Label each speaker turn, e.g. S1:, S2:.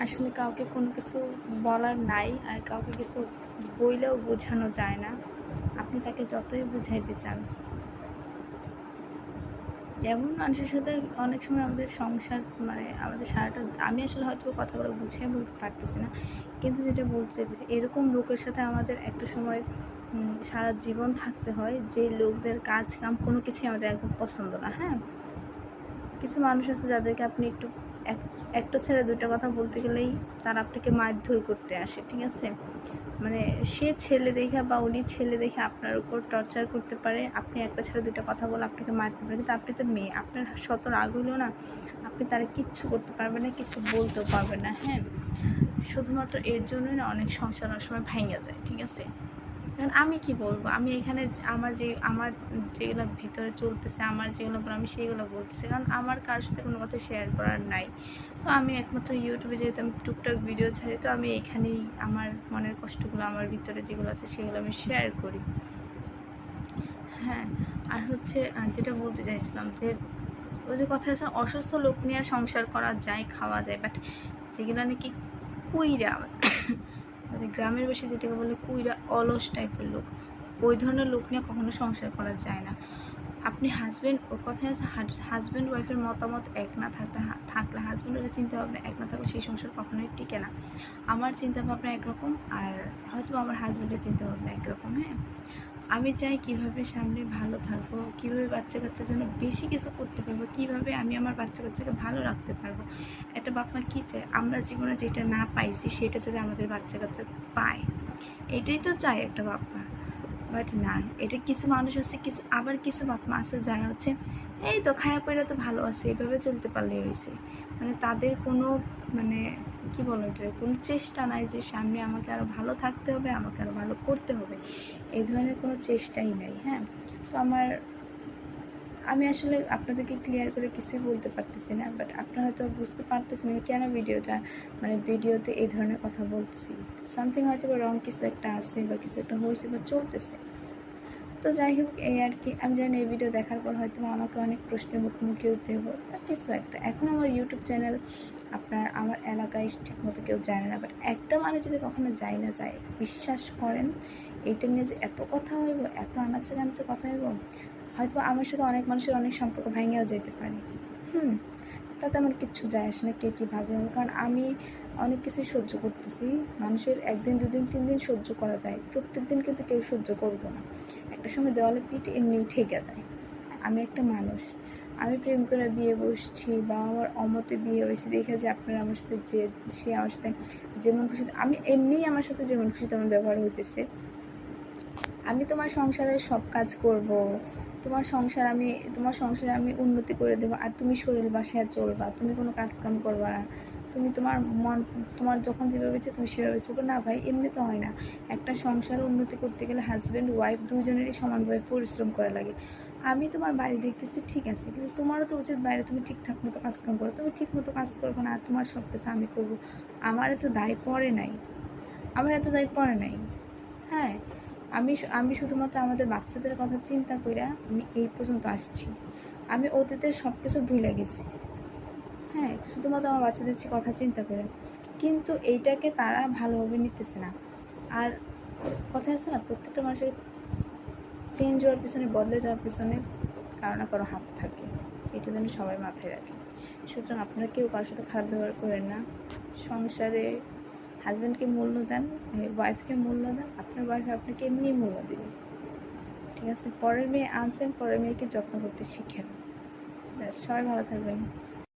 S1: আসলে কাউকে কোনো কিছু বলার নাই, আর কাউকে কিছু বইলেও বোঝানো যায় না। আপনি তাকে যতই বুঝাইতে চান, এমন মানুষের সাথে অনেক সময় আমাদের সংসার মানে আমাদের সারাটা, আমি আসলে হয়তো কথাগুলো গুছিয়ে বলতে পারতেছি না, কিন্তু যেটা বলতে চাইতেছি, এরকম লোকের সাথে আমাদের একটা সময় সারা জীবন থাকতে হয়, যে লোকদের কাজ কাম কোনো কিছুই আমাদের একদম পছন্দ না। হ্যাঁ, কিছু মানুষ আছে যাদেরকে আপনি একটু একটা ছেড়ে দুইটা কথা বলতে গেলেই তারা আপনাকে মারধর করতে আসে, ঠিক আছে? মানে সে ছেলে দেখে বা উনি ছেলে দেখে আপনার উপর টর্চার করতে পারে, আপনি একটা ছেড়ে দুইটা কথা বলে আপনাকে মারতে পারে, কিন্তু আপনি তো মেয়ে, আপনার শত রাগ হলেও না আপনি তারা কিচ্ছু করতে পারবেন না, কিছু বলতেও পারবেন না। হ্যাঁ, শুধুমাত্র এর জন্যই না অনেক সংসার অনেক সময় ভেঙে যায়, ঠিক আছে? এখন আমি কি বলবো, আমি এখানে আমার যেগুলো ভিতরে চলতেছে, আমার যেগুলো আমি সেইগুলো বলতেছি, কারণ আমার কারোর সাথে কোনো কথা শেয়ার করার নাই। তো আমি একমাত্র ইউটিউবে যেহেতু আমি টুকটাক ভিডিও ছাড়ি, তো আমি এখানেই আমার মনের কষ্টগুলো, আমার ভিতরে যেগুলো আছে সেগুলো আমি শেয়ার করি। হ্যাঁ, আর হচ্ছে যেটা বলতে চাইছিলাম যে ওই যে কথা আছে, অসুস্থ লোক নিয়ে সংসার করা যায়, খাওয়া যায়, বাট যেগুলো নাকি কুইরা গ্রামের বেশি যেটাকে বলে কুইরা, অলস টাইপের লোক, ওই ধরনের লোক নিয়ে কখনো সংসার করা যায় না। আপনি হাজব্যান্ড, ও কথায় আছে হাজব্যান্ড ওয়াইফের মতামত এক না থাকলে হাজব্যান্ড ওয়াইফের চিন্তা ভাবনা এক না থাকলে সেই সংসার কখনোই টিকে না। আমার চিন্তা ভাবনা একরকম, আর হয়তো আমার হাজব্যান্ডের চিন্তা ভাবনা একরকম। হ্যাঁ, আমি চাই কীভাবে সামনে ভালো থাকবো, কীভাবে বাচ্চা কাচ্চার জন্য বেশি কিছু করতে পারবো, কীভাবে আমি আমার বাচ্চা কাচ্চাকে ভালো রাখতে পারবো। একটা বাপ মা কী চায়, আমরা জীবনে যেটা না পাইছি সেটা যদি আমাদের বাচ্চা কাচ্চা পায়, এটাই তো চায় একটা বাপ মা। বাট না, এটা কিছু মানুষ আছে, আবার কিছু বাপ মা আছে যারা হচ্ছে এই তো খায়া পয়রা তো ভালো আছে, এভাবে চলতে পারলেই হয়েছে। মানে তাদের কোনো মানে কি বলো, এটা কোনো চেষ্টা নাই যে সামনে আমাকে আরও ভালো থাকতে হবে, আমাকে আরও ভালো করতে হবে, এই ধরনের কোনো চেষ্টাই নাই। হ্যাঁ, তো আমি আসলে আপনাদেরকে ক্লিয়ার করে কিছুই বলতে পারতেছি না, বাট আপনারা হয়তো বুঝতে পারতেছেন আমি কেন ভিডিওতে এই ধরনের কথা বলতেছি। সামথিং হয়তো বা রং কিছু একটা আছে বা কিছু একটা হয়েছে বা চলতেছে। তো যাই হোক, এই আর কি। আমি জানি এই ভিডিও দেখার পর হয়তো আমাকে অনেক প্রশ্নের মুখোমুখি হতে হবে বা কিছু একটা। এখন আমার ইউটিউব চ্যানেল আমার এলাকায় ঠিক মতো কেউ জানে না, বাট একটা মানুষ যদি কখনো যায়, বিশ্বাস করেন এইটা নিয়ে যে এত কথা হইব, এত আনাচে কানাচে কথা হইব, হয়তো আমার সাথে অনেক মানুষের অনেক সম্পর্ক ভেঙেও যেতে পারে। তাতে আমার কিচ্ছু যায় আসে না কে কী ভাববে, কারণ আমি অনেক কিছুই সহ্য করতেছি। মানুষের একদিন দুদিন 3 দিন সহ্য করা যায়, প্রত্যেক দিন কিন্তু কেউ সহ্য করবো না। একটা সময় দেওয়ালে পিঠ এমনিই ঠেকে যায়। আমি একটা মানুষ, আমি প্রেম করে বিয়ে বসছি বা আমার অমতে বিয়ে হয়েছে দেখে যে আপনারা আমার সাথে সে আমার সাথে যেমন খুশি, আমি এমনিই আমার সাথে যেমন খুশি তেমন ব্যবহার হইতেছে। আমি তোমার সংসারের সব কাজ করব, তোমার সংসারে আমি উন্নতি করে দেবো, আর তুমি শরীর বাসায় চলবা, তুমি কোনো কাজকাম করবা না, তুমি তোমার যখন যেভাবে ইচ্ছে তুমি সেভাবে চলবে না। ভাই, এমনি তো হয় না। একটা সংসার উন্নতি করতে গেলে হাজব্যান্ড ওয়াইফ দুজনেরই সমানভাবে পরিশ্রম করা লাগে। আমি তোমার বাড়ি দেখতেছি ঠিক আছে, কিন্তু তোমারও তো উচিত বাইরে তুমি ঠিকঠাক মতো কাজকাম করো। তুমি ঠিক মতো কাজ করবো না আর তোমার সব কিছু আমি করবো, আমার এত দায় পড়ে নাই। হ্যাঁ, আমি শুধুমাত্র আমাদের বাচ্চাদের কথা চিন্তা করে আমি এই পর্যন্ত আসছি। আমি অতীতের সব কিছু ভুলে গেছি। হ্যাঁ, শুধুমাত্র আমার বাচ্চাদের কথা চিন্তা করে, কিন্তু এইটাকে তারা ভালোভাবে নিতেছে না। আর কথা আছে না, প্রত্যেকটা মানুষের চেঞ্জ হওয়ার পিছনে, বদলে যাওয়ার পিছনে কারো না কারো হাত থাকে, এটা যেন সবাই মাথায় রাখে। সুতরাং আপনারা কেউ কারোর সাথে খারাপ ব্যবহার করেন না। সংসারে হাজব্যান্ডকে মূল্য দেন, ওয়াইফকে মূল্য দেন, আপনার ওয়াইফ আপনাকে এমনি মূল্য দেবে। ঠিক আছে, পরের মেয়ে আনছেন, পরের মেয়েকে যত্ন করতে শিখেন। ব্যাস, সবাই ভালো থাকবেন।